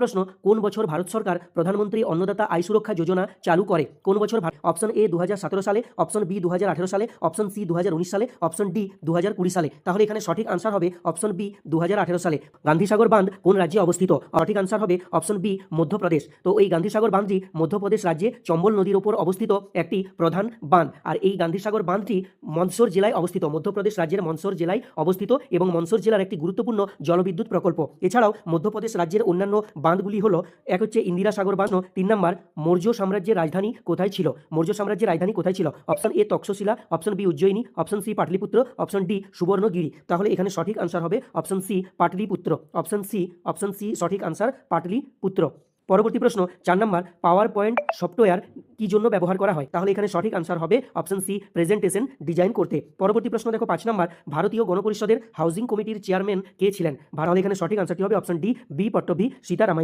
প্রশ্ন, কোন বছর ভারত সরকার প্রধানমন্ত্রী অন্নদাতা আয় সুরক্ষা যোজনা চালু করে? কোন বছর? অপশন এ 2017 সালে, অপশন বি 2018 সালে, অপশন সি 2019 সালে, অপশন ডি 2020 সালে। তাহলে এখানে সঠিক আনসার হবে অপশন বি 2018 সালে। গান্ধীসাগর বাঁধ কোন রাজ্যে অবস্থিত? সঠিক আনসার হবে অপশন বি মধ্যপ্রদেশ। তো এই গান্ধীসাগর বাঁধটি মধ্যপ্রদেশ রাজ্যে চম্বল নদীর উপর অবস্থিত একটি প্রধান বাঁধ। আর এই গান্ধীসাগর বাঁধটি মন্দসৌর জেলায় অবস্থিত, মধ্যপ্রদেশ রাজ্যের মন্দসৌর জেলায় অবস্থিত এবং মন্দসৌর জেলার একটি গুরুত্বপূর্ণ জলবিদ্যুৎ প্রকল্প। এছাড়াও মধ্যপ্রদেশ রাজ্যের অন্যান্য বাঁধগুলি হলো, এক হচ্ছে ইন্দিরা সাগর বাঁধ, 3 নম্বর মৌর্য সাম্রাজ্যের রাজধানী কোথায় ছিল? মৌর্য সাম্রাজ্যের রাজধানী কোথায় ছিল? Option A Takshashila, option B Ujjayini, option C Pataliputra, option D Suvarnagiri. তাহলে এখানে সঠিক আনসার হবে option C Pataliputra. Option C সঠিক আনসার পাটলিপুত্র। পরবর্তী প্রশ্ন 4 নম্বর, পাওয়ার পয়েন্ট সফটওয়্যার কি জন্য ব্যবহার করা হয়? তাহলে এখানে সঠিক আনসার হবে অপশন সি প্রেজেন্টেশন ডিজাইন করতে। পরবর্তী প্রশ্ন দেখো 5 নম্বর, ভারতীয় গণপরিষদের হাউজিং কমিটির চেয়ারম্যান কে ছিলেন? তাহলে এখানে সঠিক আনসারটি হবে option D B Pattabhi Sitaramayya.